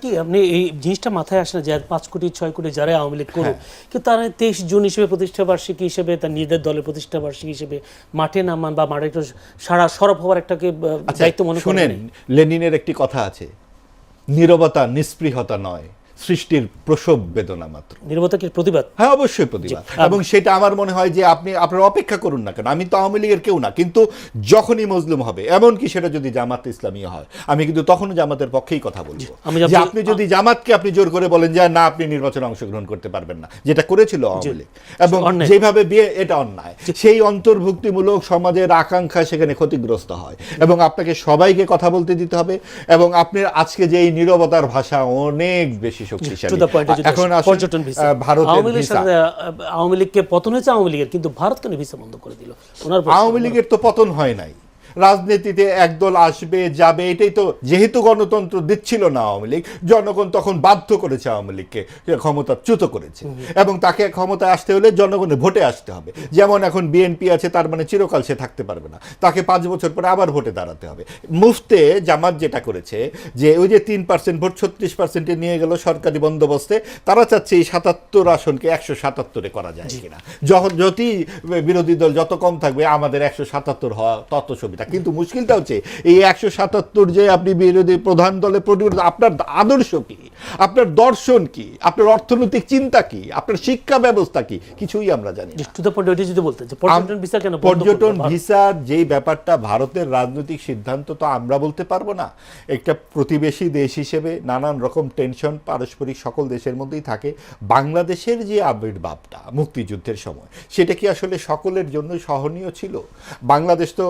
কি আপনি এই জিনিসটা মাথায় আসে না যে 5 কোটি 6 কোটি যারা আওয়ামী লীগ করুক, কিন্তু তারা 23 জুন হিসেবে প্রতিষ্ঠা বার্ষিকী হিসেবে তার নিজেদের দলের প্রতিষ্ঠা বার্ষিকী হিসেবে মাঠে নামান বা মাঠে একটু সারা সরব হওয়ার একটাকে দায়িত্ব মনে করেন। শুনেন, লেনিনের একটি কথা আছে, নীরবতা নিস্পৃহতা নয়, সৃষ্টির প্রসব বেদনা মাত্র। নীরবতা কি প্রতিবাদ? হ্যাঁ, অবশ্যই প্রতিবাদ। এবং সেটা আমার মনে হয় যে আপনারা অপেক্ষা করুন না কেন। আমি তো আওয়ামী লীগের কেউ না, কিন্তু যখনই মজলুম হবে, এমনকি সেটা যদি জামাত ইসলামী হয়, আমি কিন্তু তখনও জামাতের পক্ষেই কথা বলবো। যে আপনি যদি জামাতকে আপনি জোর করে বলেন যে না, আপনি নির্বাচনে অংশগ্রহণ করতে পারবেন না, যেটা করেছিল আওয়ামী লীগ, এবং যেভাবে এটা অন্যায়, সেই অন্তর্ভুক্তিমূলক সমাজের আকাঙ্ক্ষা সেখানে ক্ষতিগ্রস্ত হয়। এবং আপনাকে সবাইকে কথা বলতে দিতে হবে, এবং আপনার আজকে যে এই নীরবতার ভাষা অনেক বেশি শক্তিশালী। এখন পর্যটন ভিসা, আওয়ামী লীগকে পতন হয়েছে আওয়ামী লীগের, কিন্তু ভারত কেন ভিসা বন্ধ করে দিল? আওয়ামী লীগের তো পতন হয় নাই, রাজনীতিতে একদল আসবে যাবে, এটাই তো। যেহেতু গণতন্ত্র দিচ্ছিল না আওয়ামী লীগ, জনগণ তখন বাধ্য করেছে আওয়ামী লীগকে, ক্ষমতাচ্যুত করেছে, এবং তাকে ক্ষমতায় আসতে হলে জনগণের ভোটে আসতে হবে। যেমন এখন বিএনপি আছে, তার মানে চিরকাল সে থাকতে পারবে না, তাকে 5 বছর পরে আবার ভোটে দাঁড়াতে হবে। মুফতে জামাত যেটা করেছে, যে ওই যে 3% ভোট 36%-এ নিয়ে গেল সরকারি বন্দোবস্তে, তারা চাচ্ছে এই 77 আসনকে 177-এ করা যায় কিনা। যদি বিরোধী দল যত কম থাকবে, আমাদের 177 হওয়া তত সুবিধা। কিন্তু মুশকিলটা হচ্ছে এই 177 যে আপনি বিরোধী প্রধান দলে পরিবর্তন, আপনার আদর্শ কি, আপনার দর্শন কি, আপনার অর্থনৈতিক চিন্তা কি, আপনার শিক্ষা ব্যবস্থা কি, কিছুই আমরা জানি না। পর্যটন ভিসার যেই ব্যাপারটা, ভারতের রাজনৈতিক সিদ্ধান্ত তো আমরা বলতে পারবো না। একটা প্রতিবেশী দেশ হিসেবে নানান রকম টেনশন পারস্পরিক সকল দেশের মধ্যেই থাকে। বাংলাদেশের যে আবির্ভাবটা মুক্তিযুদ্ধের সময়, সেটা কি আসলে সকলের জন্য সহনীয় ছিল? বাংলাদেশ তো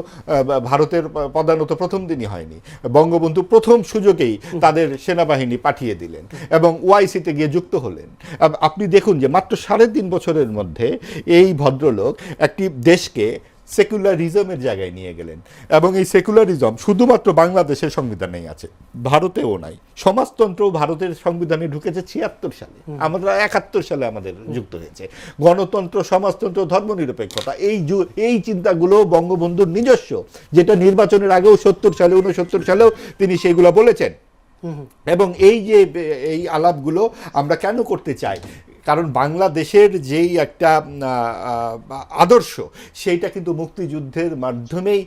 ভারতের প্রধানত প্রথম দিনই হয়নি। বঙ্গবন্ধু প্রথম সুযোগেই তাদের সেনাবাহিনী পাঠিয়ে দিলেন এবং ওআইসিতে গিয়ে যুক্ত হলেন। আপনি দেখুন যে মাত্র 3.5 বছরের মধ্যে এই ভদ্রলোক একটি দেশকে সেকুলারিজমের জায়গায় নিয়ে গেলেন, এবং এই সেকুলারিজম শুধুমাত্র বাংলাদেশের সংবিধানেই আছে, ভারতেও নাই। সমাজতন্ত্র ভারতের সংবিধানে ঢুকেছে 76 সালে, আমরা 71 সালে আমাদের যুক্ত হয়েছে। গণতন্ত্র, সমাজতন্ত্র, ধর্মনিরপেক্ষতা, এই চিন্তাগুলো বঙ্গবন্ধুর নিজস্ব, যেটা নির্বাচনের আগেও 70 সালে 69 সালেও তিনি সেইগুলো বলেছেন। এবং এই যে এই আলাপগুলো আমরা কেন করতে চাই, কারণ বাংলাদেশের যেই একটা আদর্শ, সেইটা কিন্তু মুক্তিযুদ্ধের মাধ্যমেই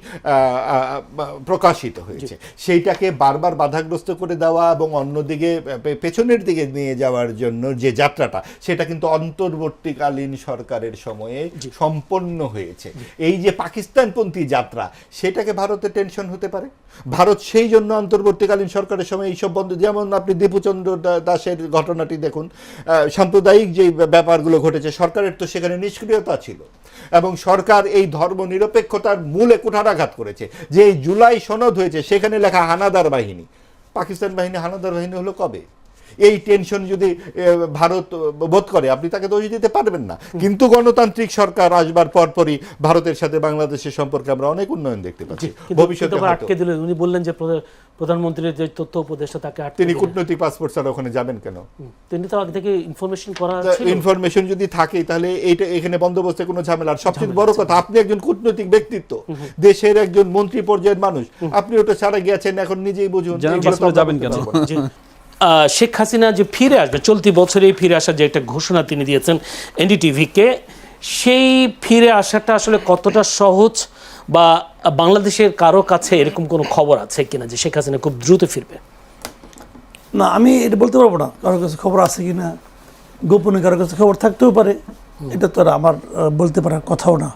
প্রকাশিত হয়েছে। সেইটাকে বারবার বাধাগ্রস্ত করে দেওয়া এবং অন্যদিকে পেছনের দিকে নিয়ে যাওয়ার জন্য যে যাত্রাটা, সেটা কিন্তু অন্তর্বর্তীকালীন সরকারের সময়ে সম্পন্ন হয়েছে। এই যে পাকিস্তানপন্থী যাত্রা, সেটাকে ভারতের টেনশন হতে পারে। ভারত সেই জন্য অন্তর্বর্তীকালীন সরকারের সময় এইসব বন্ধ, যেমন আপনি দীপুচন্দ্র দাসের ঘটনাটি দেখুন, সাম্প্রদায়িক যে ব্যাপারগুলো ঘটেছে, সরকারের তো সেখানে নিষ্ক্রিয়তা ছিল, এবং সরকার এই ধর্মনিরপেক্ষতার মূলে কুঠারাঘাত করেছে। যে জুলাই সনদ হয়েছে, সেখানে লেখা হানাদার বাহিনী, পাকিস্তান বাহিনী হানাদার বাহিনী হলো কবে? এই টেনশন যদি ভারত বোধ করে, আপনি তাকে দোষ দিতে পারবেন না। কিন্তু গণতান্ত্রিক সরকার আসবার পরপরই ভারতের সাথে বাংলাদেশের সম্পর্কে আমরা অনেক উন্নয়ন দেখতে পাচ্ছি। ভবিষ্যতে আটকে দিলেন, উনি বললেন যে প্রধানমন্ত্রীর যে তথ্য উপদেষ্টা, তাকে তিনি কূটনৈতিক পাসপোর্ট ছাড়া ওখানে যাবেন কেন? তিনি তো আগে থেকে ইনফরমেশন করা ছিল। ইনফরমেশন যদি থাকে, তাহলে এইটা এখানে বন্দোবস্তে কোনো ঝামেলা। আর সবচেয়ে বড় কথা, আপনি একজন কূটনৈতিক ব্যক্তিত্ব, দেশের একজন মন্ত্রী পর্যায়ের মানুষ, আপনি ওটা ছাড়া গিয়েছেন, এখন নিজেই বুঝুন যাবেন কেন। শেখ হাসিনা যে ফিরে আসবে, চলতি বছরেই ফিরে আসার যে একটা ঘোষণা তিনি দিয়েছেন এনডিটিভিকে, সেই ফিরে আসাটা আসলে কতটা সহজ, বা বাংলাদেশের কারো কাছে এরকম কোনো খবর আছে কিনা যে শেখ হাসিনা খুব দ্রুত ফিরবে? না, আমি এটা বলতে পারবো না কারোর কাছে খবর আছে কিনা, গোপনে কারোর কাছে খবর থাকতেও পারে, এটা তো আর আমার বলতে পারার কথাও না।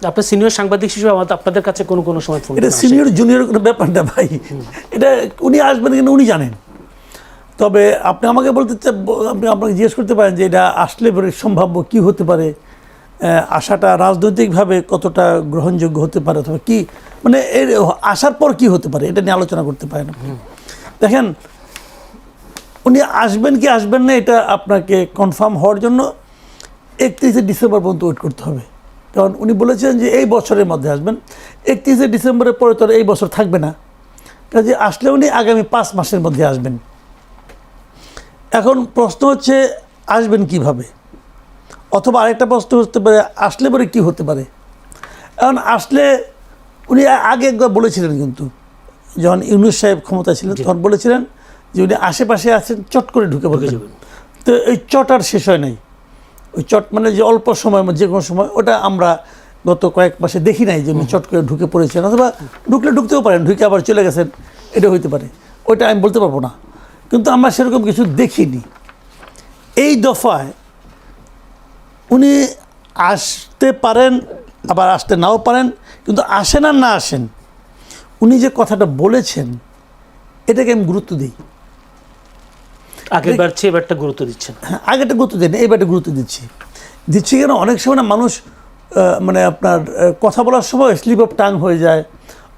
আপনার সিনিয়র সাংবাদিক হিসেবে আপনাদের কাছে কোনো সময় ফোন, এটা সিনিয়র জুনিয়র কোনো ব্যাপার না ভাই, এটা উনি আসবেন কিনা উনি জানেন। তবে আপনি আমাকে আপনি আপনাকে জিজ্ঞেস করতে পারেন যে এটা আসলে সম্ভাব্য কি হতে পারে, আশাটা রাজনৈতিকভাবে কতটা গ্রহণযোগ্য হতে পারে, অথবা কি মানে এর আসার পর কি হতে পারে, এটা নিয়ে আলোচনা করতে পারেন। দেখেন, উনি আসবেন কি আসবেন না, এটা আপনাকে কনফার্ম হওয়ার জন্য 31 ডিসেম্বর পর্যন্ত ওয়েট করতে হবে। কারণ উনি বলেছেন যে এই বছরের মধ্যে আসবেন, 31 ডিসেম্বরের পরে তো এই বছর থাকবে না, কাজে আসলে উনি আগামী 5 মাসের মধ্যে আসবেন। এখন প্রশ্ন হচ্ছে আসবেন কিভাবে, অথবা আরেকটা প্রশ্ন হতে পারে আসলে পরে কী হতে পারে। এখন আসলে উনি আগে একবার বলেছিলেন, কিন্তু যখন ইউনূস সাহেব ক্ষমতা ছিলেন তখন বলেছিলেন যে উনি আশেপাশে আছেন, চট করে ঢুকে পড়বে। যাবেন। তো এই চট আর শেষ হয় নাই। ওই চট মানে যে অল্প সময়, যে কোনো সময়, ওটা আমরা গত কয়েক মাসে দেখি নাই যে উনি চট করে ঢুকে পড়েছেন, অথবা ঢুকতেও পারেন, ঢুকে আবার চলে গেছেন, এটা হইতে পারে, ওইটা আমি বলতে পারবো না। কিন্তু আমরা সেরকম কিছু দেখিনি। এই দফায় উনি আসতে পারেন, আবার আসতে নাও পারেন, কিন্তু আসেন আর না আসেন, উনি যে কথাটা বলেছেন এটাকে আমি গুরুত্ব দিই। আগেরবার চেয়ে এবারটা গুরুত্ব দিচ্ছেন। হ্যাঁ, আগেটা গুরুত্ব দিই না, এবারটা গুরুত্ব দিচ্ছি কেন, অনেক সময় না মানুষ মানে আপনার কথা বলার সময় স্লিপ অফ টাং হয়ে যায়,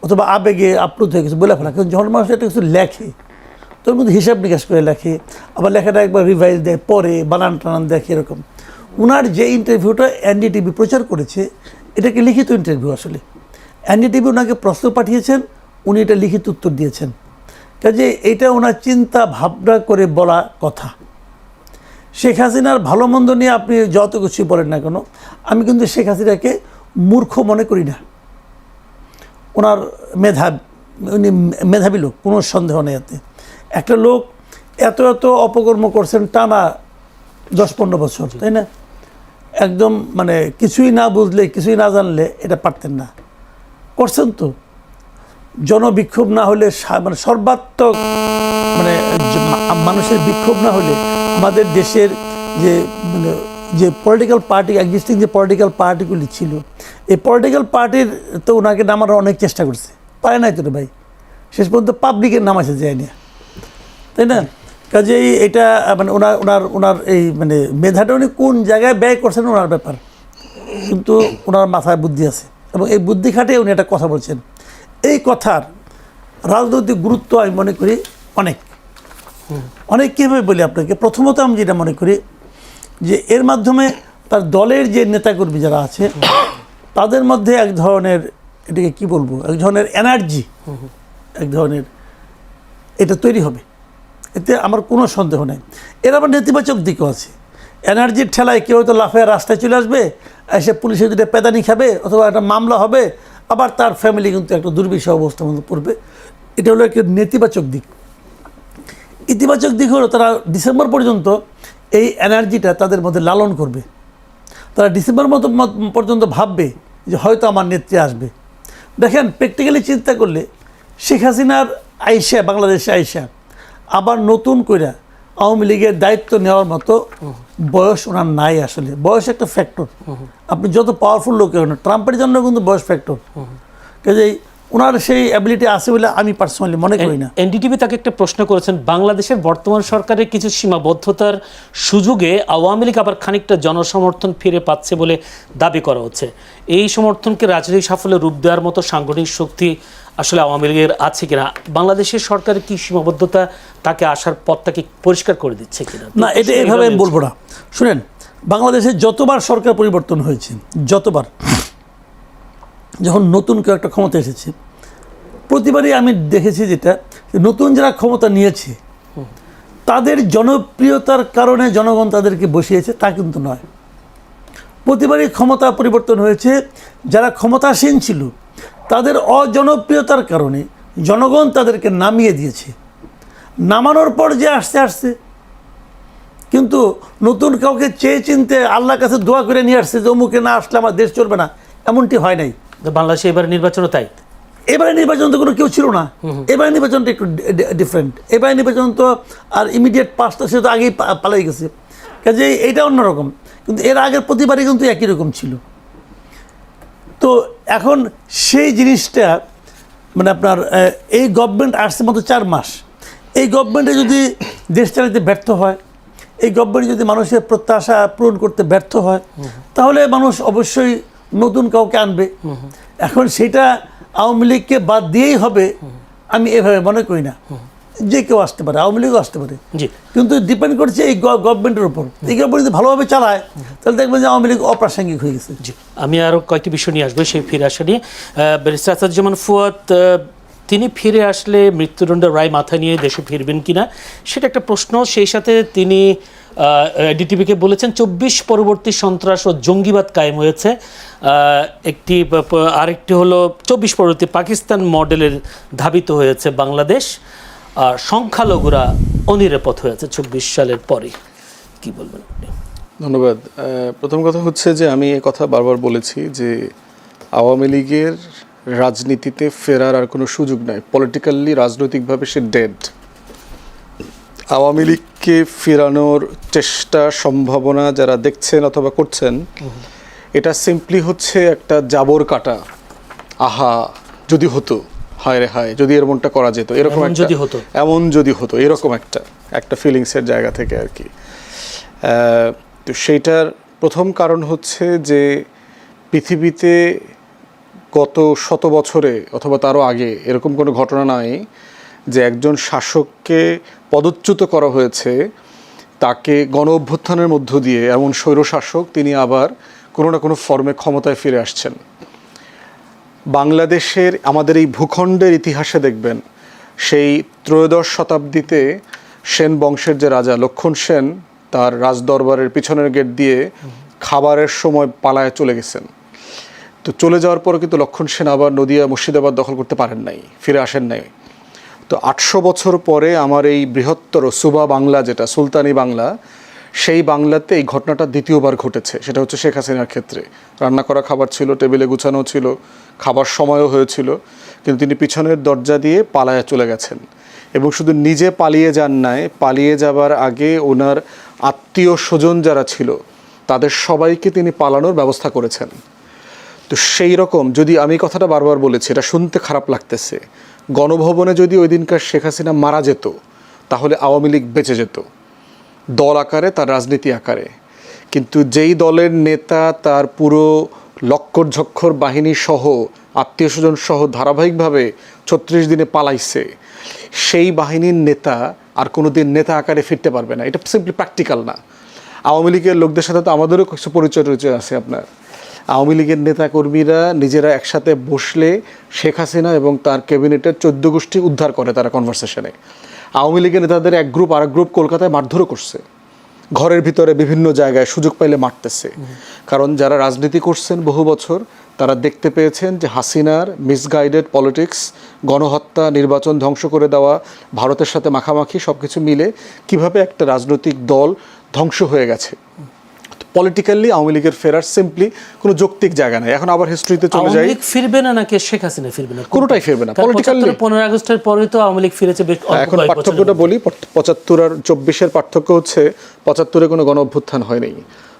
অথবা আবেগে আপ্লুত হয়ে কিছু বলে ফেলা। কিন্তু যখন মানুষ একটা কিছু লেখে, তোর মধ্যে হিসাব নিকাশ করে লেখে, আবার লেখাটা একবার রিভাইজ দেয়, পরে বানান টানান দেখে, এরকম। ওনার যে ইন্টারভিউটা এনডিটিভি প্রচার করেছে, এটাকে লিখিত ইন্টারভিউ। আসলে এনডিটিভি ওনাকে প্রশ্ন পাঠিয়েছেন, উনি এটা লিখিত উত্তর দিয়েছেন। কাজে এটা ওনার চিন্তা ভাবনা করে বলা কথা। শেখ হাসিনার ভালো মন্দ নিয়ে আপনি যত কিছুই বলেন না কেন, আমি কিন্তু শেখ হাসিনাকে মূর্খ মনে করি না। ওনার উনি মেধাবী লোক, কোনো সন্দেহ নেই এতে। একটা লোক এত অপকর্ম করছেন টানা 10-15 বছর, তাই না? একদম মানে কিছুই না বুঝলে, কিছুই না জানলে এটা পারতেন না, করছেন তো। জনবিক্ষোভ না হলে, মানে সর্বাত্মক মানে মানুষের বিক্ষোভ না হলে আমাদের দেশের যে পলিটিক্যাল পার্টি, এক্সিস্টিং যে পলিটিক্যাল পার্টিগুলি ছিল, এই পলিটিক্যাল পার্টির তো ওনাকে নামার অনেক চেষ্টা করছে, পারে নাই তো রে ভাই। শেষ পর্যন্ত পাবলিকের নাম আসে যায় না, তাই না? কাজেই এটা মানে ওনার এই মানে মেধাটা উনি কোন জায়গায় ব্যয় করছেন ওনার ব্যাপার, কিন্তু ওনার মাথায় বুদ্ধি আছে, এবং এই বুদ্ধি খাটিয়ে উনি একটা কথা বলছেন। এই কথার রাজনৈতিক গুরুত্ব আমি মনে করি অনেক কীভাবে বলি আপনাকে। প্রথমত আমি যেটা মনে করি যে এর মাধ্যমে তার দলের যে নেতাকর্মী যারা আছে তাদের মধ্যে এক ধরনের, এটাকে কি বলবো, এক ধরনের এনার্জি, এক ধরনের এটা তৈরি হবে, এতে আমার কোনো সন্দেহ নেই। এর আবার নেতিবাচক দিকও আছে। এনার্জির ঠেলায় কেউ তো লাফায় রাস্তায় চলে আসবে, এসে পুলিশের দুটো পেদানি খাবে, অথবা একটা মামলা হবে, আবার তার ফ্যামিলি কিন্তু একটা দুর্বিষহ অবস্থার মধ্যে পড়বে। এটা হলো একটা নেতিবাচক দিক। ইতিবাচক দিক হলো তারা ডিসেম্বর পর্যন্ত এই এনার্জিটা তাদের মধ্যে লালন করবে। তারা ডিসেম্বর পর্যন্ত ভাববে যে হয়তো আমার নেত্রী আসবে। দেখেন, প্র্যাকটিক্যালি চিন্তা করলে শেখ হাসিনার আইসা, বাংলাদেশে আইসা আবার নতুন করে আওয়ামী লীগের দায়িত্ব নেওয়ার মতো বয়স ওনার নাই। আসলে বয়স একটা ফ্যাক্টর। আপনি যত পাওয়ারফুল লোক হন, ট্রাম্পের জন্য কিন্তু বয়স ফ্যাক্টর। কাজেই ওনার সেই অ্যাবিলিটি আছে বলে আমি পার্সোনালি মনে করি না। এনডিটিভি তাকে একটা প্রশ্ন করেছেন, বাংলাদেশের বর্তমান সরকারের কিছু সীমাবদ্ধতার সুযোগে আওয়ামী লীগ আবার খানিকটা জনসমর্থন ফিরে পাচ্ছে বলে দাবি করা হচ্ছে। এই সমর্থনকে রাজনৈতিক সাফল্যে রূপ দেওয়ার মতো সাংগঠনিক শক্তি আসলে আওয়ামী লীগের আছে কিনা? বাংলাদেশের সরকারের কি সীমাবদ্ধতা তাকে আসার পথটাকে পরিষ্কার করে দিচ্ছে কিনা? না, এটা এভাবে আমি বলবো না। শুনেন, বাংলাদেশে যতবার সরকার পরিবর্তন হয়েছে, যতবার যখন নতুন কেউ একটা ক্ষমতা এসেছে, প্রতিবারই আমি দেখেছি যেটা, নতুন যারা ক্ষমতা নিয়েছে তাদের জনপ্রিয়তার কারণে জনগণ তাদেরকে বসিয়েছে তা কিন্তু নয়। প্রতিবারই ক্ষমতা পরিবর্তন হয়েছে, যারা ক্ষমতাসীন ছিল তাদের অজনপ্রিয়তার কারণে জনগণ তাদেরকে নামিয়ে দিয়েছে। নামানোর পর যে আসছে, কিন্তু নতুন কাউকে চেয়ে চিনতে আল্লাহর কাছে দোয়া করে নিয়ে আসছে যে অমুকে না আসলে আমার দেশ চলবে না, এমনটি হয় নাই। বাংলাদেশে এবার নির্বাচনও তাই। এবারে নির্বাচন তো কোনো কেউ ছিল না, এবারে নির্বাচনটা একটু ডিফারেন্ট। এবারে নির্বাচন তো আর ইমিডিয়েট পাসটা সে তো আগেই পালাই গেছে, কাজে এইটা অন্যরকম। কিন্তু এর আগের প্রতিবারই কিন্তু একই রকম ছিল। তো এখন সেই জিনিসটা মানে আপনার এই গভর্নমেন্ট আসছে মাত্র 4 মাস, এই গভর্নমেন্টে যদি দেশ চালাতে ব্যর্থ হয়, এই গভর্নমেন্ট যদি মানুষের প্রত্যাশা পূরণ করতে ব্যর্থ হয়, তাহলে মানুষ অবশ্যই নতুন কাউকে আনবে। এখন সেটা আওয়ামী লীগকে বাদ দিয়েই হবে আমি এভাবে মনে করি না। যে কেউ আসতে পারে, আওয়ামী লীগও আসতে পারে, কিন্তু ডিপেন্ড করছে এই গভর্নমেন্টের উপর। এই গভর্নমেন্ট যদি ভালোভাবে চালায় তাহলে দেখবেন যে আওয়ামী লীগ অপ্রাসঙ্গিক হয়ে গেছে। জি, আমি আরও কয়েকটি বিষয় নিয়ে আসবো সেই ফিরে আসা নিয়ে। ব্যারিস্টার আসাদুজ্জামান ফুয়াদ, তিনি ফিরে আসলে মৃত্যুদণ্ডের রায় মাথায় নিয়ে দেশে ফিরবেন কিনা সেটা একটা প্রশ্ন। সেই সাথে তিনি ডিটিভিকে বলেছেন 24 পরবর্তী সন্ত্রাস ও জঙ্গিবাদ কায়েম হয়েছে। আরেকটি হলো 24 পরবর্তী পাকিস্তান মডেলের ধাবিত হয়েছে বাংলাদেশ। সংখ্যালঘুরা অনিরাপদ হয়েছে 24 সালের পরে, কি বলবেন আপনি? ধন্যবাদ। প্রথম কথা হচ্ছে যে আমি এ কথা বারবার বলেছি যে আওয়ামী লীগের রাজনীতিতে ফেরার আর কোনো সুযোগ নাই। পলিটিক্যালি, রাজনৈতিকভাবে সে ডেড। আওয়ামী লীগকে ফেরানোর চেষ্টা, সম্ভাবনা যারা দেখছেন অথবা করছেন, এটা সিম্পলি হচ্ছে একটা জাবর কাটা, আহা যদি হতো, হায় রে হায় যদি এমনটা করা যেত, এরকম এমন যদি হতো। এমন যদি হতো, এরকম একটা ফিলিংসের জায়গা থেকে আর কি। তো সেইটার প্রথম কারণ হচ্ছে যে পৃথিবীতে গত 100 বছরে অথবা তারও আগে এরকম কোনো ঘটনা নাই যে একজন শাসককে পদচ্যুত করা হয়েছে, তাকে গণ অভ্যুত্থানের মধ্য দিয়ে এমন স্বৈরশাসক তিনি আবার কোনো না কোনো ফর্মে ক্ষমতায় ফিরে আসছেন। বাংলাদেশের, আমাদের এই ভূখণ্ডের ইতিহাসে দেখবেন সেই 13শ শতাব্দীতে সেন বংশের যে রাজা লক্ষণ সেন তার রাজদরবারের পিছনের গেট দিয়ে খাবারের সময় পালায় চলে গেছেন। তো চলে যাওয়ার পরে কিন্তু লক্ষণ সেন আবার নদিয়া মুর্শিদাবাদ দখল করতে পারেন নাই, ফিরে আসেন নাই। তো 800 বছর পরে আমার এই বৃহত্তর সুবা বাংলা, যেটা সুলতানি বাংলা, সেই বাংলাতে এই ঘটনাটা দ্বিতীয়বার ঘটেছে। সেটা হচ্ছে শেখ হাসিনার ক্ষেত্রে। রান্না করা খাবার ছিল, টেবিলে গুছানো ছিল, খাবার সময়ও হয়েছিল, কিন্তু তিনি পিছনের দরজা দিয়ে পালায়া চলে গেছেন। এবং শুধু নিজে পালিয়ে যান নাই, পালিয়ে যাবার আগে ওনার আত্মীয় স্বজন যারা ছিল তাদের সবাইকে তিনি পালানোর ব্যবস্থা করেছেন। তো সেই রকম, যদি আমি কথাটা বারবার বলেছি, এটা শুনতে খারাপ লাগতেছে, গণভবনে যদি ওই দিনকার শেখ হাসিনা মারা যেত তাহলে আওয়ামী লীগ বেঁচে যেত, দল আকারে, তার রাজনীতি আকারে। কিন্তু যেই দলের নেতা তার পুরো লক্কর ঝক্কর বাহিনী সহ, আত্মীয় স্বজন সহ ধারাবাহিকভাবে 36 দিনে পালাইছে, সেই বাহিনীর নেতা আর কোনো দিন নেতা আকারে ফিরতে পারবে না। এটা সিম্পলি প্র্যাকটিক্যাল না। আওয়ামী লীগের লোকদের সাথে তো আমাদেরও কিছু পরিচয় আছে। আপনার আওয়ামী লীগের নেতাকর্মীরা নিজেরা একসাথে বসলে শেখ হাসিনা এবং তার ক্যাবিনেটের 14 গোষ্ঠী উদ্ধার করে তারা কনভারসেশনে। আওয়ামী লীগের নেতাদের এক গ্রুপ আরেক গ্রুপ কলকাতায় মারধরও করছে, ঘরের ভিতরে বিভিন্ন জায়গায় সুযোগ পাইলে মারতেছে। কারণ যারা রাজনীতি করছেন বহু বছর, তারা দেখতে পেয়েছেন যে হাসিনার মিসগাইডেড পলিটিক্স, গণহত্যা, নির্বাচন ধ্বংস করে দেওয়া, ভারতের সাথে মাখামাখি সব কিছু মিলে কিভাবে একটা রাজনৈতিক দল ধ্বংস হয়ে গেছে। পলিটিক্যালি আওয়ামী লীগের ফেরার সিম্পলি কোনো যৌক্তিক জায়গা নাই। এখন আবার হিস্ট্রিতে চলে যাই, আওয়ামী লীগ ফিরবে না নাকি শেখ হাসিনা ফিরবে না? কোনোটাই ফিরবে না। পলিটিক্যালি 15 আগস্টের পরে তো আওয়ামী লীগ ফিরেছে বেশ অল্প এখন কয়েক বছরের পার্থক্যটা মধ্যে। বলি, 75 আর 24-এর পার্থক্য হচ্ছে 75-এ কোনো গণ অভ্যুত্থান হয়নি,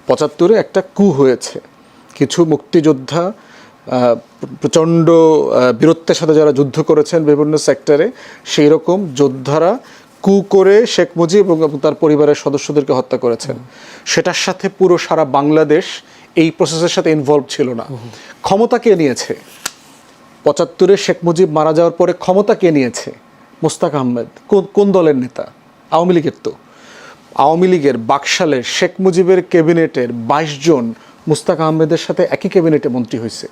75-এ একটা কু হয়েছে। কিছু মুক্তিযোদ্ধা প্রচণ্ড বীরত্বের সাথে যারা যুদ্ধ করেছেন বিভিন্ন সেক্টরে, সেই রকম যোদ্ধারা কু করে শেখ মুজিব এবং তার পরিবারের সদস্যদেরকে হত্যা করেছেন। সেটার সাথে পুরো সারা বাংলাদেশ এই প্রসেসের সাথে ইনভলভ ছিল না। ক্ষমতা কে নিয়েছে? 75-এ শেখ মুজিব মারা যাওয়ার পরে ক্ষমতা কে নিয়েছে? মোস্তাক আহমেদ। কোন দলের নেতা? আওয়ামী লীগের। তো আওয়ামী লীগের বাকশালের শেখ মুজিবের ক্যাবিনেটের 22 জন মোস্তাক আহমেদের সাথে একই ক্যাবিনেটে মন্ত্রী হয়েছে,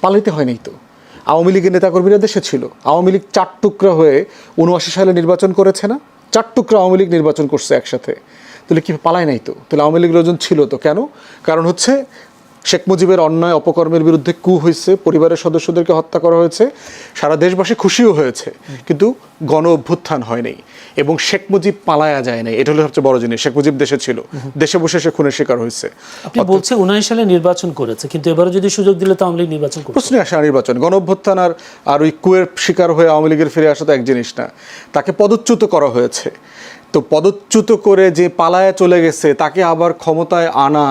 পালাইতে হয়নি তো। আওয়ামী লীগের নেতাকর্মীরা দেশে ছিল। আওয়ামী লীগ 4 টুকরা হয়ে 79 সালে নির্বাচন করেছে না? 4 টুকরা আওয়ামী লীগ নির্বাচন করছে একসাথে। তাহলে কি পালায় নাই তো? তাহলে আওয়ামী লীগের ওজন ছিল তো। কেন? কারণ হচ্ছে শেখ মুজিবের অন্যায় অপকর্মের বিরুদ্ধে কু হয়েছে, পরিবারের সদস্যদেরকে হত্যা করা হয়েছে, সারা দেশবাসী খুশিও হয়েছে, কিন্তু গণ অভ্যুত্থান হয়নি এবং শেখ মুজিব পালায়া যায় নাই। এটা হলো সবচেয়ে বড় জিনিস। শেখ মুজিব দেশে ছিল, দেশে বসে সে খুনের শিকার হয়েছে। আপনি বলছেন 79 সালে নির্বাচন করেছে, কিন্তু এবারে যদি সুযোগ দিলে তো আওয়ামী লীগ নির্বাচন করবে। প্রশ্নে আসে নির্বাচন, গণ অভ্যুত্থান আর ওই কুয়ের শিকার হয়ে আওয়ামী লীগের ফিরে আসা তো এক জিনিস না। তাকে পদচ্যুত করা হয়েছে। তো পদচ্যুত করে যে পালায়া চলে গেছে তাকে আবার ক্ষমতায় আনা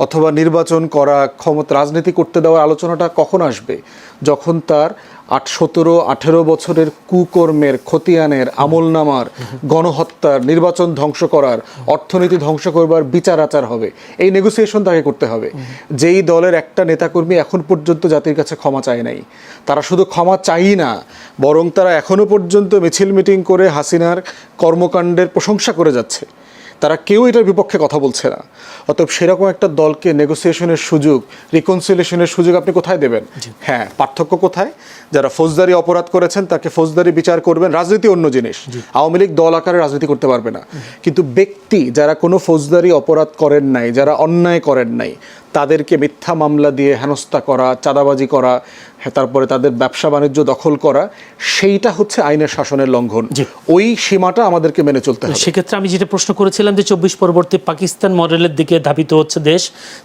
অথবা নির্বাচন করা, ক্ষমতা রাজনীতি করতে দেওয়ার আলোচনাটা কখন আসবে? যখন তার 17-18 বছরের কুকর্মের, খতিয়ানের, আমলনামার, গণহত্যার, নির্বাচন ধ্বংস করার, অর্থনীতি ধ্বংস করবার বিচার আচার হবে। এই নেগোসিয়েশন তাকে করতে হবে। যেই দলের একটা নেতাকর্মী এখন পর্যন্ত জাতির কাছে ক্ষমা চায় নাই, তারা শুধু ক্ষমা চাই না, বরং তারা এখনো পর্যন্ত মিছিল মিটিং করে হাসিনার কর্মকাণ্ডের প্রশংসা করে যাচ্ছে। তারা কেউ এটার বিপক্ষে কথা বলছে না। অতএব সেরকম একটা দলকে নেগোসিয়েশনের সুযোগ, রিকনসিলিয়েশনের সুযোগ আপনি কোথায় দেবেন? হ্যাঁ, পার্থক্য কোথায়? যারা ফৌজদারি অপরাধ করেছেন তাকে ফৌজদারি বিচার করবেন, রাজনীতি অন্য জিনিস। আওয়ামী লীগ দল আকারে রাজনীতি করতে পারবে না, কিন্তু ব্যক্তি যারা কোনো ফৌজদারি অপরাধ করেন নাই, যারা অন্যায় করেন নাই, তাদেরকে মিথ্যা মামলা দিয়ে হেনস্থা করা, চাঁদাবাজি করা, তারপরে তাদের ব্যবসা বাণিজ্য দখল করা, সেইটা হচ্ছে আইনের শাসনের লঙ্ঘন। ওই সীমাটা আমাদেরকে মেনে চলতে হবে। সেক্ষেত্রে আমি যেটা প্রশ্ন করেছিলাম যে 24 পরবর্তী পাকিস্তান মডেলের দিকে ধাবিত হচ্ছে দেশ,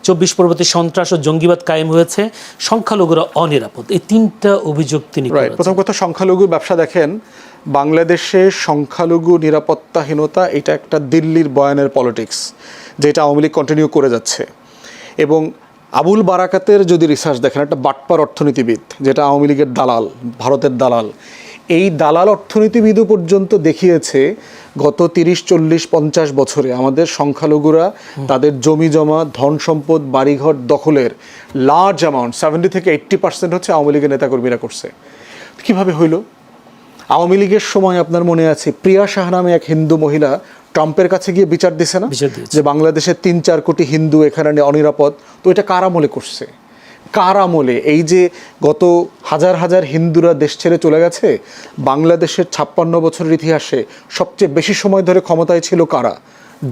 24 পরবর্তী সন্ত্রাস ও জঙ্গিবাদ কায়েম হয়েছে, সংখ্যালঘুরা অনিরাপদ, এই তিনটা অভিযোগ তিনি করেছেন। প্রথম কথা, সংখ্যালঘু ব্যবসা দেখেন, বাংলাদেশে সংখ্যালঘু নিরাপত্তাহীনতা এটা একটা দিল্লির বয়ানের পলিটিক্স, যেটা আওয়ামী লীগ কন্টিনিউ করে যাচ্ছে। এবং আবুল বারাকাতের যদি রিসার্চ দেখেন, একটা বাটপার অর্থনীতিবিদ, যেটা আওয়ামী লীগের দালাল, ভারতের দালাল, এই দালাল অর্থনীতিবিদও পর্যন্ত দেখিয়েছে গত 30, 40, 50 বছরে আমাদের সংখ্যালঘুরা তাদের জমি জমা, ধন সম্পদ, বাড়িঘর দখলের লার্জ অ্যামাউন্ট 70 থেকে 80% হচ্ছে আওয়ামী লীগের নেতাকর্মীরা করছে। কিভাবে হইল? আওয়ামী লীগের সময় আপনার মনে আছে, প্রিয়া শাহ নামে এক হিন্দু মহিলা ট্রাম্পের কাছে গিয়ে বিচার দিছে না, যে বাংলাদেশের 3-4 কোটি হিন্দু এখানে অনিরাপদ। তো এটা কার আমলে করছে? কার আমলে? এই যে গত হাজার হাজার হিন্দুরা দেশ ছেড়ে চলে গেছে, বাংলাদেশের 56 বছরের ইতিহাসে সবচেয়ে বেশি সময় ধরে ক্ষমতায় ছিল কারা?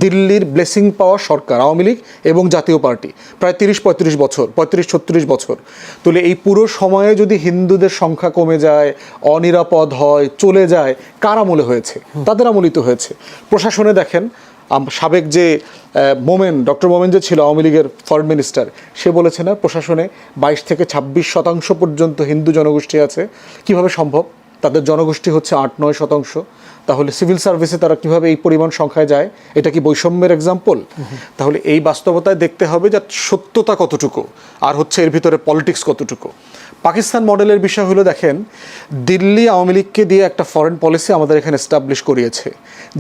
দিল্লির ব্লেসিং পাওয়া সরকার, আওয়ামী লীগ এবং জাতীয় পার্টি, প্রায় 30-35 বছর, 35-36 বছর। তাহলে এই পুরো সময়ে যদি হিন্দুদের সংখ্যা কমে যায়, অনিরাপদ হয়, চলে যায়, কার আমলে হয়েছে? তাদের আমলিত হয়েছে। প্রশাসনে দেখেন, সাবেক যে ডক্টর মোমেন যে ছিল আওয়ামী লীগের ফরেন মিনিস্টার, সে বলেছে না, প্রশাসনে 22 থেকে 26% পর্যন্ত হিন্দু জনগোষ্ঠী আছে। কিভাবে সম্ভব? তাদের জনগোষ্ঠী হচ্ছে 8-9%। তাহলে সিভিল সার্ভিসে তারা কিভাবে এই পরিমাণ সংখ্যায় যায়? এটা কি বৈষম্যের এক্সাম্পল? তাহলে এই বাস্তবতায় দেখতে হবে যে সত্যতা কতটুকু, আর হচ্ছে এর ভিতরে পলিটিক্স কতটুকু। পাকিস্তান মডেলের বিষয় হলো, দেখেন, দিল্লি আওয়ামী লীগকে দিয়ে একটা ফরেন পলিসি আমাদের এখানে এস্টাবলিশ করিয়েছে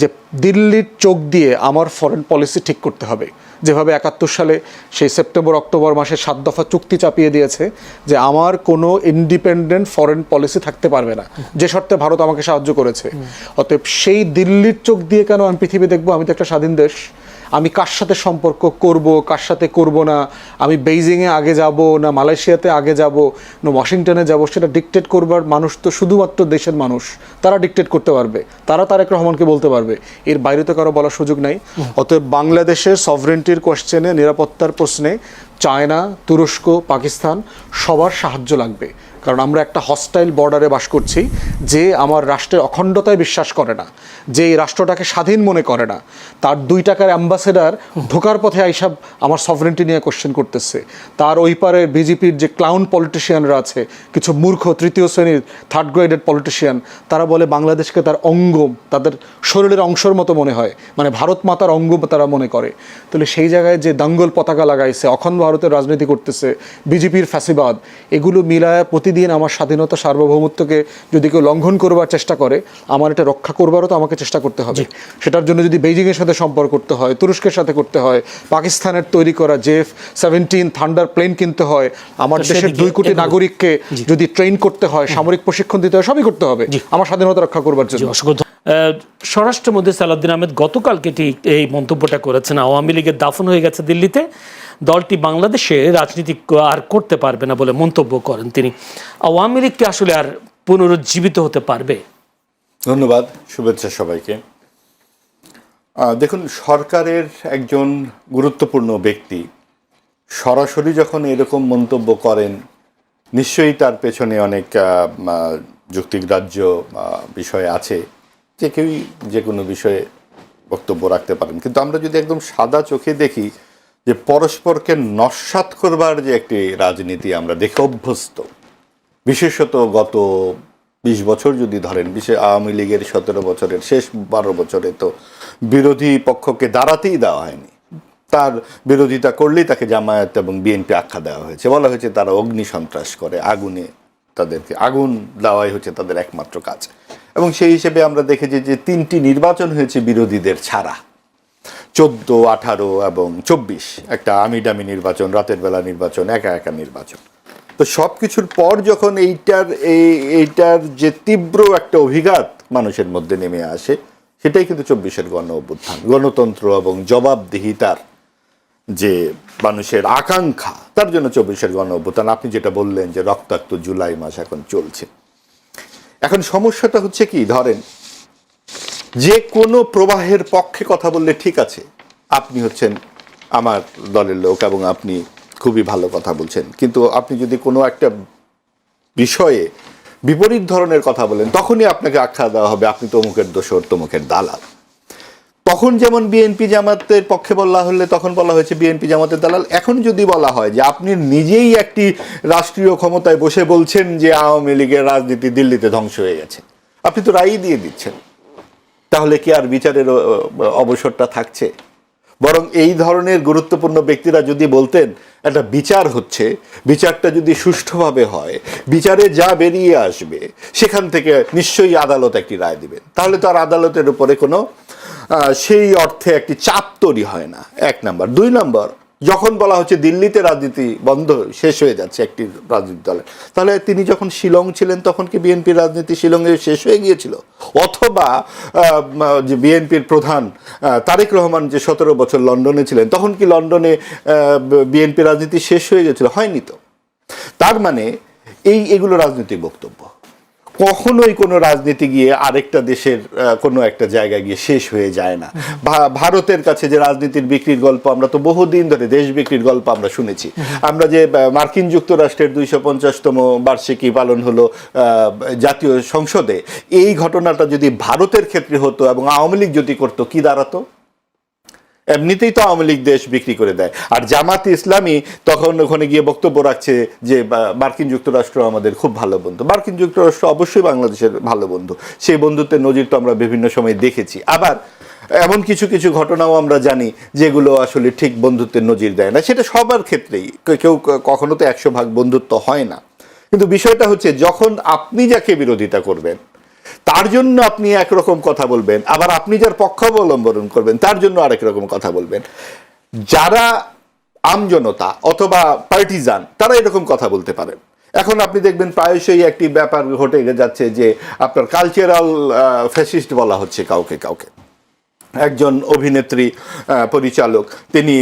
যে দিল্লির চোখ দিয়ে আমার ফরেন পলিসি ঠিক করতে হবে। যেভাবে 71 সালে সেই সেপ্টেম্বর-অক্টোবর মাসে 7 দফা চুক্তি চাপিয়ে দিয়েছে যে আমার কোনো ইন্ডিপেন্ডেন্ট ফরেন পলিসি থাকতে পারবে না, যে শর্তে ভারত আমাকে সাহায্য করেছে। অতএব সেই দিল্লির চোখ দিয়ে কেন আমি পৃথিবী দেখবো? আমি তো একটা স্বাধীন দেশ। আমি কার সাথে সম্পর্ক করব, কার সাথে করব না, আমি বেইজিংয়ে আগে যাব না মালয়েশিয়াতে আগে যাব না ওয়াশিংটনে যাব, সেটা ডিকটেট করবার মানুষ তো শুধুমাত্র দেশের মানুষ। তারা ডিকটেট করতে পারবে, তারা তারেক রহমানকে বলতে পারবে, এর বাইরে তো কারো বলার সুযোগ নাই। অতএব বাংলাদেশের সভরেন্টির কোয়েশ্চেনে, নিরাপত্তার প্রশ্নে চায়না, তুরস্ক, পাকিস্তান সবার সাহায্য লাগবে। কারণ আমরা একটা হস্টাইল বর্ডারে বাস করছি, যে আমার রাষ্ট্রের অখণ্ডতায় বিশ্বাস করে না, যে এই রাষ্ট্রটাকে স্বাধীন মনে করে না, তার 2 টাকার অ্যাম্বাসেডার ঢোকার পথে আইসা আমার সভরেন্টি নিয়ে কোশ্চেন করতেছে। তার ওই পারে বিজেপির যে ক্লাউন পলিটিশিয়ানরা আছে, কিছু মূর্খ 3য় শ্রেণীর 3rd গ্রেডেড পলিটিশিয়ান, তারা বলে বাংলাদেশকে তার অঙ্গ, তাদের শরীরের অংশের মতো মনে হয়, মানে ভারত মাতার অঙ্গ তারা মনে করে। তাহলে সেই জায়গায় যে দাঙ্গল পতাকা লাগাইছে, অখণ্ড ভারতের রাজনীতি করতেছে, বিজেপির ফ্যাসিবাদ, এগুলো মিলায় প্রতিদিন আমার স্বাধীনতা, সার্বভৌমত্বকে যদি কেউ লঙ্ঘন করবার চেষ্টা করে, আমার এটা রক্ষা করবারও তো আমাকে চেষ্টা করতে হবে। সেটার জন্য যদি বেইজিংয়ের সাথে সম্পর্ক করতে হয়, তুরস্কের সাথে করতে হয়, পাকিস্তানের তৈরি করা F-17 থান্ডার প্লেন কিনতে হয়, আমার দেশের 2 কোটি নাগরিককে যদি ট্রেন করতে হয়, সামরিক প্রশিক্ষণ দিতে হয়, সবই করতে হবে আমার স্বাধীনতা রক্ষা করবার জন্য। স্বরাষ্ট্রমন্ত্রী সালাউদ্দিন আহমেদ গতকালকে এই মন্তব্যটা করেছেন, আওয়ামী লীগের দাফন হয়ে গেছে দিল্লিতে, দলটি বাংলাদেশে রাজনীতি আর করতে পারবে না বলে মন্তব্য করেন তিনি। আওয়ামী লীগ কি আসলে আর পুনরুজ্জীবিত হতে পারবে? ধন্যবাদ, শুভেচ্ছা সবাইকে। দেখুন, সরকারের একজন গুরুত্বপূর্ণ ব্যক্তি সরাসরি যখন এরকম মন্তব্য করেন, নিশ্চয়ই তার পেছনে অনেক যুক্তিগ্রাহ্য বিষয় আছে, যে কেউই যে কোনো বিষয়ে বক্তব্য রাখতে পারেন। কিন্তু আমরা যদি একদম সাদা চোখে দেখি যে পরস্পরকে নস্যাৎ করবার যে একটি রাজনীতি আমরা দেখে অভ্যস্ত, বিশেষত গত 20 বছর যদি ধরেন, বিশেষ আওয়ামী লীগের 17 বছরের শেষ 12 বছরে তো বিরোধী পক্ষকে দাঁড়াতেই দেওয়া হয়নি। তার বিরোধিতা করলেই তাকে জামায়াত এবং বিএনপি আখ্যা দেওয়া হয়েছে, বলা হয়েছে তারা অগ্নি সন্ত্রাস করে, আগুনে তাদেরকে আগুন দেওয়াই হচ্ছে তাদের একমাত্র কাজ। এবং সেই হিসেবে আমরা দেখেছি যে 3টি নির্বাচন হয়েছে বিরোধীদের ছাড়া, 14, 18 এবং 24, একটা আমিডামি নির্বাচন, রাতের বেলা নির্বাচন, একা একা নির্বাচন। তো সব কিছুর পর যখন এইটার যে তীব্র একটা অভিঘাত মানুষের মধ্যে নেমে আসে, সেটাই কিন্তু 24-এর গণ অভ্যুত্থান। গণতন্ত্র এবং জবাবদিহিতার যে মানুষের আকাঙ্ক্ষা, তার জন্য 24-এর গণ অভ্যুত্থান। আপনি যেটা বললেন যে রক্তাক্ত জুলাই মাস এখন চলছে, এখন সমস্যাটা হচ্ছে কি, ধরেন যে কোনো প্রবাহের পক্ষে কথা বললে ঠিক আছে, আপনি হচ্ছেন আমার দলের লোক এবং আপনি খুবই ভালো কথা বলছেন, কিন্তু আপনি যদি কোনো একটা বিষয়ে বিপরীত ধরনের কথা বলেন তখনই আপনাকে আখ্যা দেওয়া হবে আপনি তমুকের দোসর, তমুকের দালাল। তখন যেমন বিএনপি জামাতের পক্ষে বলা হলে তখন বলা হয়েছে বিএনপি জামাতের দালাল। এখন যদি বলা হয় যে আপনি নিজেই একটি রাষ্ট্রীয় ক্ষমতায় বসে বলছেন যে আওয়ামী লীগের রাজনীতি দিল্লিতে ধ্বংস হয়ে গেছে, আপনি তো রায়ই দিয়ে দিচ্ছেন, তাহলে কি আর বিচারের অবসরটা থাকছে? বরং এই ধরনের গুরুত্বপূর্ণ ব্যক্তিরা যদি বলতেন একটা বিচার হচ্ছে, বিচারটা যদি সুষ্ঠুভাবে হয়, বিচারে যা বেরিয়ে আসবে সেখান থেকে নিশ্চয়ই আদালত একটি রায় দিবেন, তাহলে তো আর আদালতের উপরে কোনো সেই অর্থে একটি চাপ তৈরি হয় না, এক নাম্বার। দুই নাম্বার, যখন বলা হচ্ছে দিল্লিতে রাজনীতি বন্ধ শেষ হয়ে যাচ্ছে একটি রাজনৈতিক দলের, তাহলে তিনি যখন শিলং ছিলেন তখন কি বিএনপির রাজনীতি শিলংয়ে শেষ হয়ে গিয়েছিল? অথবা যে বিএনপির প্রধান তারেক রহমান যে 17 বছর লন্ডনে ছিলেন তখন কি লন্ডনে বিএনপি রাজনীতি শেষ হয়ে গিয়েছিল? হয়নি তো। তার মানে এগুলো রাজনৈতিক বক্তব্য। কখনোই কোনো রাজনীতি গিয়ে আরেকটা দেশের কোনো একটা জায়গায় গিয়ে শেষ হয়ে যায় না। ভারতের কাছে যে রাজনীতির বিক্রির গল্প, আমরা তো বহুদিন ধরে দেশ বিক্রির গল্প আমরা শুনেছি। আমরা যে মার্কিন যুক্তরাষ্ট্রের 250তম বার্ষিকী পালন হলো জাতীয় সংসদে, এই ঘটনাটা যদি ভারতের ক্ষেত্রে হতো এবং আওয়ামী লীগ যদি করতো, কি দাঁড়াতো? এমনিতেই তো আওয়ামী লীগ দেশ বিক্রি করে দেয়। আর জামাত ইসলামী তখন ওখানে গিয়ে বক্তব্য রাখছে যে মার্কিন যুক্তরাষ্ট্র আমাদের খুব ভালো বন্ধু। মার্কিন যুক্তরাষ্ট্র অবশ্যই বাংলাদেশের ভালো বন্ধু, সেই বন্ধুত্বের নজির তো আমরা বিভিন্ন সময় দেখেছি। আবার এমন কিছু কিছু ঘটনাও আমরা জানি যেগুলো আসলে ঠিক বন্ধুত্বের নজির দেয় না। সেটা সবার ক্ষেত্রেই, কেউ কখনো তো 100% বন্ধুত্ব হয় না। কিন্তু বিষয়টা হচ্ছে যখন আপনি যাকে বিরোধিতা করবেন তার জন্য আপনি একরকম কথা বলবেন, আবার আপনি যার পক্ষ অবলম্বন করবেন তার জন্য আরেক রকম কথা বলবেন। যারা আমজনতা অথবা পার্টিজান তারা এরকম কথা বলতে পারেন। এখন আপনি দেখবেন প্রায়শই একটি ব্যাপার ঘটে যাচ্ছে যে আপনার কালচারাল ফ্যাসিস্ট বলা হচ্ছে কাউকে কাউকে। একজন অভিনেত্রী পরিচালক তিনি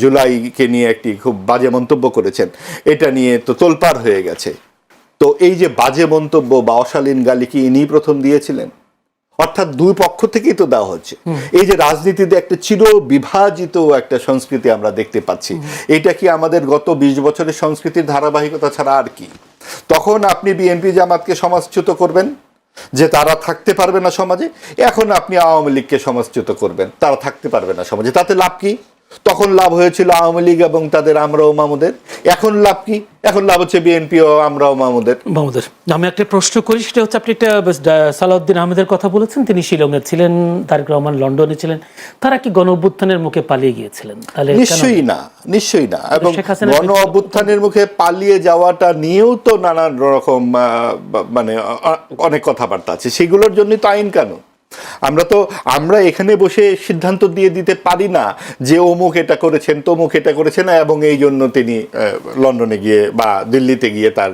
জুলাইকে নিয়ে একটি খুব বাজে মন্তব্য করেছেন, এটা নিয়ে তো তোলপাড় হয়ে গেছে। তো এই যে বাজে মন্তব্য বা অশালীন গালি কি ইনি প্রথম দিয়েছিলেন? অর্থাৎ দুই পক্ষ থেকেই তো দেওয়া হচ্ছে। এই যে রাজনীতিতে একটা চির বিভাজিত একটা সংস্কৃতি আমরা দেখতে পাচ্ছি, এটা কি আমাদের গত 20 বছরের সংস্কৃতির ধারাবাহিকতা ছাড়া আর কি? তখন আপনি বিএনপি জামাতকে সমাজচ্যুত করবেন যে তারা থাকতে পারবে না সমাজে, এখন আপনি আওয়ামী লীগকে সমাজচ্যুত করবেন তারা থাকতে পারবে না সমাজে। তাতে লাভ কি? তখন লাভ হয়েছিল আওয়ামী লীগ এবং তাদের আমরাও মামুদের। এখন লাভ কি? এখন লাভ হচ্ছে বিএনপি ও আমরাও মামুদের। আমি একটা প্রশ্ন করি, সেটা হচ্ছে আপনি একটা সালাউদ্দিন আহমেদের কথা বলেছেন, তিনি শিলংয়ে ছিলেন, তারেক রহমান লন্ডনে ছিলেন, তারা কি গণ অভ্যুত্থানের মুখে পালিয়ে গিয়েছিলেন? তাহলে নিশ্চয়ই না, নিশ্চয়ই না। এবং গণ অভ্যুত্থানের মুখে পালিয়ে যাওয়াটা নিয়েও তো নানান রকম মানে অনেক কথাবার্তা আছে, সেগুলোর জন্যই তো আইন কানুন। আমরা এখানে বসে সিদ্ধান্ত দিয়ে দিতে পারি না যে অমুক এটা করেছেন, তমুক এটা করেছেন এবং এই জন্য তিনি লন্ডনে গিয়ে বা দিল্লিতে গিয়ে তার,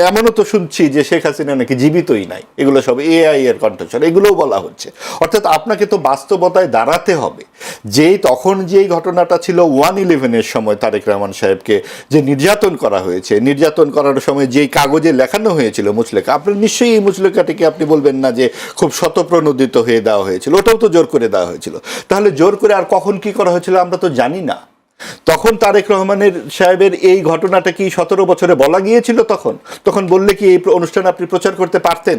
এমনও তো শুনছি যে শেখ হাসিনা নাকি জীবিতই নাই, এগুলো সব এআই এর কণ্ঠস্বর, এগুলোও বলা হচ্ছে। অর্থাৎ আপনাকে তো বাস্তবতায় দাঁড়াতে হবে। তখন যেই ঘটনাটা ছিল 1/11-এর সময় তারেক রহমান সাহেবকে যে নির্যাতন করা হয়েছে, নির্যাতন করার সময় যেই কাগজে লেখানো হয়েছিল মুচলেখা, আপনার নিশ্চয়ই এই মুচলেখাটিকে আপনি বলবেন না যে খুব শতপ্রণোদিত হয়ে দেওয়া হয়েছিল, ওটাও তো জোর করে দেওয়া হয়েছিল। তাহলে জোর করে আর কখন কি করা হয়েছিল আমরা তো জানি না। তখন তারেক রহমানের সাহেবের এই ঘটনাটা কি 17 বছরে বলা গিয়েছিল? তখন বললে কি এই অনুষ্ঠান আপনি প্রচার করতে পারতেন?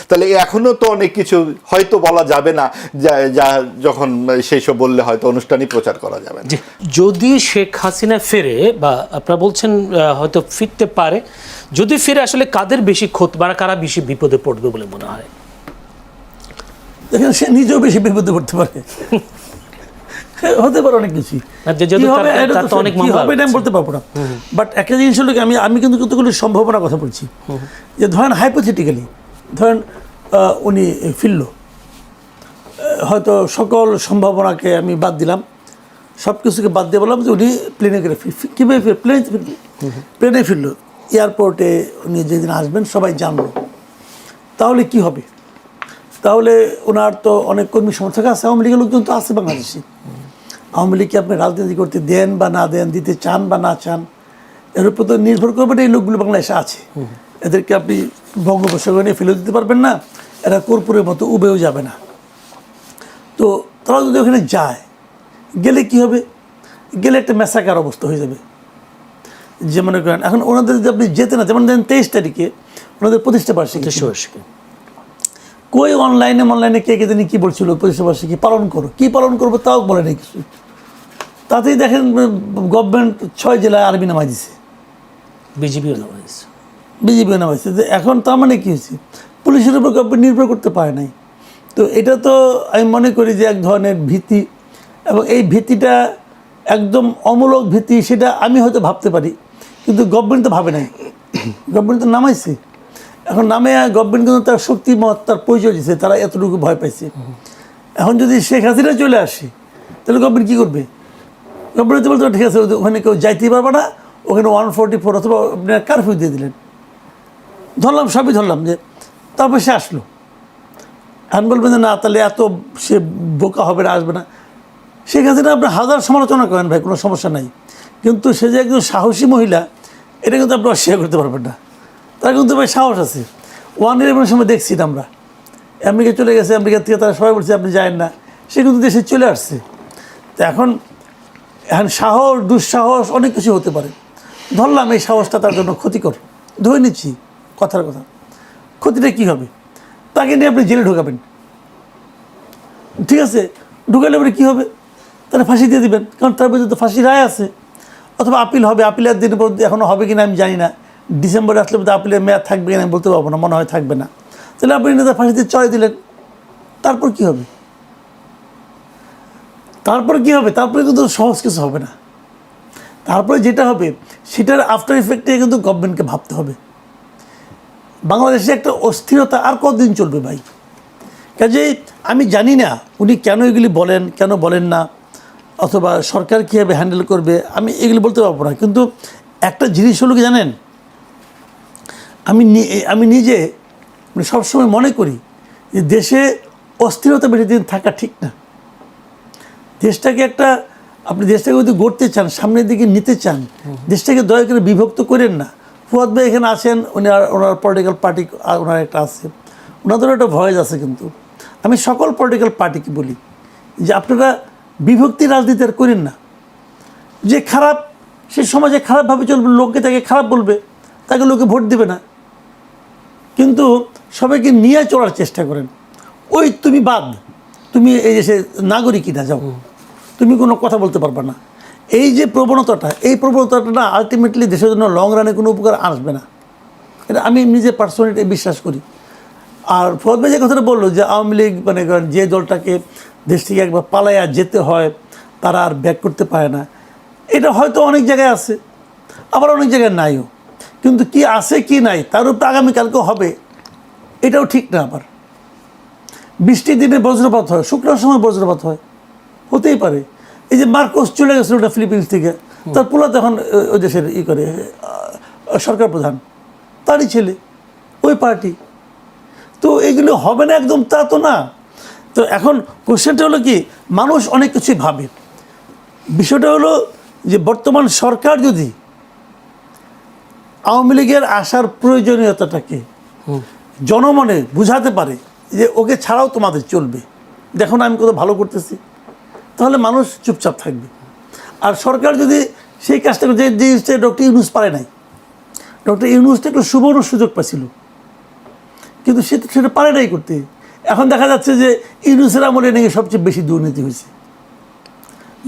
তাহলে এখনো তো অনেক কিছু হয়তো বলা যাবে না, যা যখন সেই সব বললে হয়তো অনুষ্ঠানই প্রচার করা যাবে না। যদি শেখ হাসিনা ফেরে, বা আপনারা বলছেন হয়তো ফিরতে পারে, যদি ফিরে আসলে কাদের বেশি ক্ষতি বা কারা বেশি বিপদে পড়বে বলে মনে হয়? দেখেন, সে নিজেও বেশি বিপদে পড়তে পারে, হতে পারে অনেক কিছু। আমি বলতে পারবো না, বাট একটা জিনিস হলো আমি কিন্তু কতগুলো সম্ভাবনার কথা বলছি। যে ধরেন হাইপোথেটিক্যালি, ধরেন উনি ফিরল, হয়তো সকল সম্ভাবনাকে আমি বাদ দিলাম, সব কিছুকে বাদ দিয়ে বললাম যে উনি প্লেনে করে কীভাবে প্লেনে ফিরল, এয়ারপোর্টে উনি যেদিন আসবেন সবাই জানলো, তাহলে কি হবে? তাহলে ওনার তো অনেক কর্মী সমর্থক আছে, আওয়ামী লীগের লোকজন তো আছে বাংলাদেশে। আওয়ামী লীগকে আপনি রাজনীতি করতে দেন বা না দেন, দিতে চান বা না চান, এর উপর তো নির্ভর করবেন এই লোকগুলো বাংলাদেশে আছে। এদেরকে আপনি বঙ্গোপসাগরে নিয়ে ফেলে দিতে পারবেন না, এরা কর্পূরের মতো উবেও যাবে না। তো তারা যদি ওখানে যায়, গেলে কি হবে? গেলে একটা ম্যাসাকার অবস্থা হয়ে যাবে। যে মনে করেন এখন ওনাদের যদি আপনি যেতে না, যেমন ধরেন 23 তারিখে ওনাদের প্রতিষ্ঠা বার্ষিকী, কই অনলাইনে কে জানি কী বলছিল, প্রতিষ্ঠা বার্ষিকী পালন করো, কী পালন করবো তাও বলে নেই কিছু। তাতেই দেখেন গভর্নমেন্ট 6 জেলায় আর্মি নামাই দিছে, বিজেপিও নামাইছে, বিজেপিও নামাইছে। যে এখন তার মানে কী হয়েছে? পুলিশের উপর গভর্নমেন্ট নির্ভর করতে পারে নাই। তো এটা তো আমি মনে করি যে এক ধরনের ভীতি, এবং এই ভীতিটা একদম অমূলক ভীতি, সেটা আমি হয়তো ভাবতে পারি, কিন্তু গভর্নমেন্ট তো ভাবে নাই। গভর্নমেন্ট তো নামাইছে, এখন নামে গভর্নমেন্ট কিন্তু তার শক্তিমত, তার পরিচয় দিচ্ছে, তারা এতটুকু ভয় পাইছে। এখন যদি শেখ হাসিনা চলে আসে, তাহলে গভর্নমেন্ট কী করবে? গভর্নমেন্ট বলতে ঠিক আছে, ওখানে কেউ যাইতেই পারবে না, ওখানে 144 অথবা আপনার কারফিউ দিয়ে দিলেন, ধরলাম, সবই ধরলাম। যে তারপর সে আসলো, এখন বলবেন যে না, তাহলে এত সে বোকা হবে না, আসবে না। শেখ হাসিনা আপনি হাজার সমালোচনা করেন ভাই, কোনো সমস্যা নাই, কিন্তু সে যে একজন সাহসী মহিলা, এটা কিন্তু আপনি অস্বীকার করতে পারবেন না। তার কিন্তু ভাই সাহস আছে। 1/11 সময় দেখছি আমরা, আমেরিকা চলে গেছে, আমেরিকা থেকে তারা সবাই বলছে আপনি যায়েন না, সে কিন্তু দেশে চলে আসছে। তো এখন সাহস, দুঃসাহস অনেক কিছু হতে পারে। ধরলাম এই সাহসটা তার জন্য ক্ষতিকর, ধরে নিচ্ছি কথার কথা, ক্ষতিটা কী হবে? তাকে নিয়ে আপনি জেলে ঢোকাবেন, ঠিক আছে, ঢুকালে পরে কী হবে? তারা ফাঁসি দিয়ে দেবেন, কারণ তার মধ্যে তো ফাঁসি রায় আছে, অথবা আপিল হবে। আপিলের দিন পর্যন্ত এখনও হবে কিনা আমি জানি না, ডিসেম্বরে আসলে বোধহয় আপিলের মেয়াদ থাকবে কিনা আমি বলতে পারবো না, মনে হয় থাকবে না। তাহলে আপনি তার ফাঁসিতে চড়াই দিলেন, তারপর কী হবে? তারপর কী হবে? তারপরে কিন্তু সহজ কিছু হবে না। তারপরে যেটা হবে সেটার আফটার ইফেক্টে কিন্তু গভর্নমেন্টকে ভাবতে হবে। বাংলাদেশে একটা অস্থিরতা আর কতদিন চলবে ভাই? কাজেই আমি জানি না উনি কেন এগুলি বলেন, কেন বলেন না, অথবা সরকার কীভাবে হ্যান্ডেল করবে, আমি এগুলি বলতে পারবো না। কিন্তু একটা জিনিস হলো কি জানেন, আমি নিজে মানে সবসময় মনে করি যে দেশে অস্থিরতা বেশি দিন থাকা ঠিক না। দেশটাকে একটা, আপনি দেশটাকে যদি গড়তে চান, সামনের দিকে নিতে চান, দেশটাকে দয়া করে বিভক্ত করেন না। ফুয়াদ ভাই এখানে আছেন, উনি ওনার পলিটিক্যাল পার্টি ওনার একটা আছে, ওনাদেরও একটা ভয়েস আছে। কিন্তু আমি সকল পলিটিক্যাল পার্টিকে বলি যে আপনারা বিভক্তি রাজনীতি আর করেন না। যে খারাপ, সে সমাজে খারাপভাবে চলবে, লোককে তাকে খারাপ বলবে, তাকে লোকে ভোট দেবে না। কিন্তু সবাইকে নিয়ে চলার চেষ্টা করেন। ওই তুমি বাদ, তুমি এই দেশে নাগরিকই না, যাও, তুমি কোনো কথা বলতে পারবে না। এই যে প্রবণতাটা, এই প্রবণতাটা না আলটিমেটলি দেশের জন্য লং রানে কোনো উপকার আসবে না, এটা আমি নিজে পার্সোনালি বিশ্বাস করি। আর ফুয়াদ ভাই যে কথাটা বললো যে আওয়ামী লীগ মানে যে দলটাকে দেশ থেকে একবার পালাইয়া যেতে হয়, তারা আর ব্যাক করতে পারে না, এটা হয়তো অনেক জায়গায় আছে, আবার অনেক জায়গায় নাইও। কিন্তু কি আছে কি নাই তার উপর আগামীকালকেও হবে, এটাও ঠিক না। আবার বৃষ্টির দিনে বজ্রপাত হয়, শুক্রবার সময় বজ্রপাত হয়, হতেই পারে। এই যে মার্কোস চলে গেছিলো ওটা ফিলিপিন্স থেকে, তার পোলা তখন ওই দেশের করে সরকার প্রধান, তারই ছেলে, ওই পার্টি। তো এগুলো হবে না একদম, তা তো না। তো এখন কোশ্চেনটা হলো কি, মানুষ অনেক কিছুই ভাবে। বিষয়টা হলো যে বর্তমান সরকার যদি আওয়ামী লীগের আসার প্রয়োজনীয়তাটাকে জনমনে বুঝাতে পারে যে ওকে ছাড়াও তোমাদের চলবে, দেখো না আমি কত ভালো করতেছি, তাহলে মানুষ চুপচাপ থাকবে। আর সরকার যদি সেই কাজটা, যে জিনিসটা ডক্টর ইউনূস পারে নাই, ডক্টর ইউনূসটা একটু সুবর্ণ সুযোগ পাচ্ছিল, কিন্তু সেটা পারে নাই করতে। এখন দেখা যাচ্ছে যে ইউনূসের আমলে নাকি সবচেয়ে বেশি দুর্নীতি হয়েছে।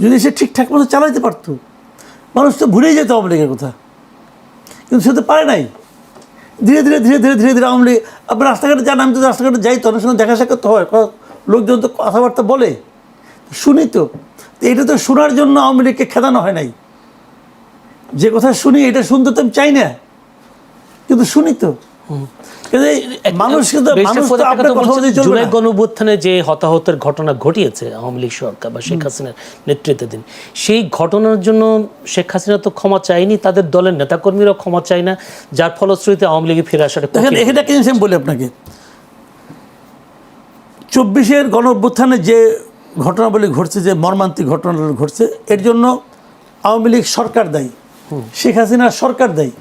যদি সে ঠিকঠাক মতো চালাইতে পারতো, মানুষ তো ভুলেই যেত আওয়ামী লীগের কথা, কিন্তু সে তো পারে নাই। ধীরে ধীরে ধীরে ধীরে ধীরে ধীরে আওয়ামী লীগ, আপনার রাস্তাঘাটে যান, আমি তো রাস্তাঘাটে যাই তো, অনেক সময় দেখা সাক্ষাৎ তো হয়, লোকজন তো কথাবার্তা বলে, শুনি তো। এটা তো শোনার জন্য আওয়ামী লীগকে খেদানো হয় নাই। যে কথা শুনি এটা শুনতে তো আমি চাই না, কিন্তু শুনি তো। মানুষ কিন্তু জুলাই গণঅভ্যুত্থানে যে হতাহতের ঘটনা ঘটিয়েছে আওয়ামী লীগ সরকার বা শেখ হাসিনার নেতৃত্বাধীন, সেই ঘটনার জন্য শেখ হাসিনা তো ক্ষমা চায়নি, তাদের দলের নেতাকর্মীরাও ক্ষমা চায় না, যার ফলশ্রুতিতে আওয়ামী লীগে ফিরে আসাটা। এখানে একটা জিনিস আমি বলি আপনাকে, 24-এর গণঅভ্যুত্থানে যে ঘটনাবলী ঘটছে, যে মর্মান্তিক ঘটনাগুলো ঘটছে, এর জন্য আওয়ামী লীগ সরকার দায়ী, শেখ হাসিনার সরকার দায়ী,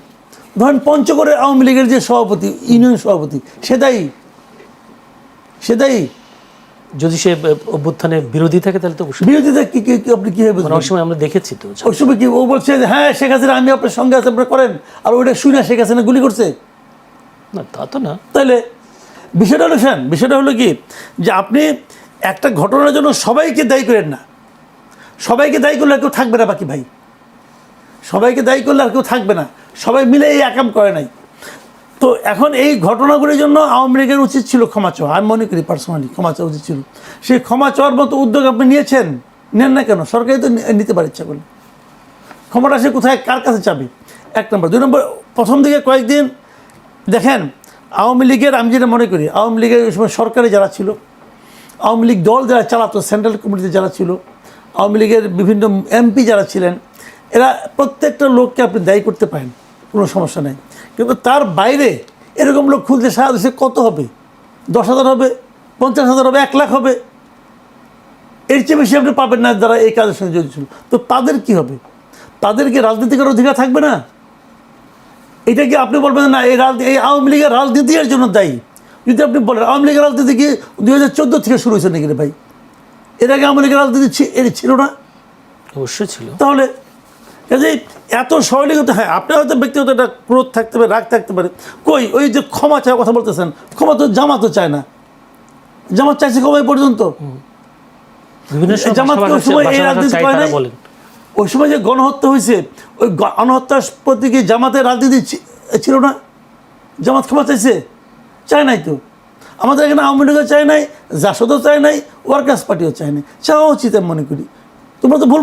ধরেন পঞ্চগড়ের আওয়ামী লীগের যে সভাপতি, ইউনিয়ন সভাপতি, সেটাই যদি সে অভ্যুত্থানের বিরোধী থাকে তাহলে তো অবশ্যই বিরোধিতা কি আপনি কীভাবে বুঝবেন? অনেক সময় আমরা দেখেছি তো। ওই সময় কি ও বলছে যে হ্যাঁ শেখ হাসিনা আমি আপনার সঙ্গে আছে, আপনারা করেন, আর ওইটা শুনে শেখ হাসিনা গুলি করছে? না, তা তো না। তাহলে বিষয়টা হলো কি যে আপনি একটা ঘটনার জন্য সবাইকে দায়ী করেন না। সবাইকে দায়ী করলে আর কেউ থাকবে না বাকি ভাই, সবাইকে দায়ী করলে আর কেউ থাকবে না, সবাই মিলে এই একাম করে নাই। তো এখন এই ঘটনাগুলির জন্য আওয়ামী লীগের উচিত ছিল ক্ষমা চাওয়া, আমি মনে করি পার্সোনালি ক্ষমা চাওয়া উচিত ছিল। সেই ক্ষমা চাওয়ার মতো উদ্যোগ আপনি নিয়েছেন, নেন না কেন? সরকারই তো নিতে পারে ইচ্ছা করলে। ক্ষমতা সে কোথায় কার কাছে চাবে? 1 নম্বর। 2 নম্বর, প্রথম দিকে কয়েকদিন দেখেন আওয়ামী লীগের, আমি যেটা মনে করি আওয়ামী লীগের ওই সময় সরকারে যারা ছিল, আওয়ামী লীগ দল যারা চালাতো, সেন্ট্রাল কমিটিতে যারা ছিল, আওয়ামী লীগের বিভিন্ন এমপি যারা ছিলেন, এরা প্রত্যেকটা লোককে আপনি দায়ী করতে পারেন, কোনো সমস্যা নেই। কিন্তু তার বাইরে এরকম লোক খুলতে সারা দেশে কত হবে? 10,000 হবে, 50,000 হবে, 1 লাখ হবে, এর চেয়ে বেশি আপনি পাবেন না যারা এই কাজের সঙ্গে জড়িত ছিল। তো তাদের কি হবে? তাদের কি রাজনীতি করার অধিকার থাকবে না? এটা কি আপনি বলবেন না এই আওয়ামী লীগের রাজনীতি এর জন্য দায়ী? যদি আপনি বলেন আওয়ামী লীগের রাজনীতি কি 2014 থেকে শুরু হয়েছে নাকি রে ভাই? এর আগে আওয়ামী লীগের রাজনীতি ছিল না? অবশ্যই ছিল। তাহলে কাজেই এত সরলীকতা, হ্যাঁ আপনার হয়তো ব্যক্তিগত একটা ক্রোধ থাকতে পারে, রাগ থাকতে পারে, কই ওই যে ক্ষমা চাওয়ার কথা বলতেছেন, ক্ষমা তো জামাতও চায় না। জামাত চাইছে ক্ষমা পর্যন্ত, বিভিন্ন জামাত ওই সময় এই রাজনীতি করে নাই। ওই সময় যে গণহত্যা হয়েছে, ওই গণহত্যার প্রতি কি জামাতের রাজনীতি ছিল না? জামাত ক্ষমা চাইছে? চায় নাই তো। আমাদের এখানে আওয়ামী লীগও চায় নাই, জাসদও চায় নাই, ওয়ার্কার্স পার্টিও চায় নাই। চাওয়া উচিত আমি মনে করি। তোমরা তো ভুল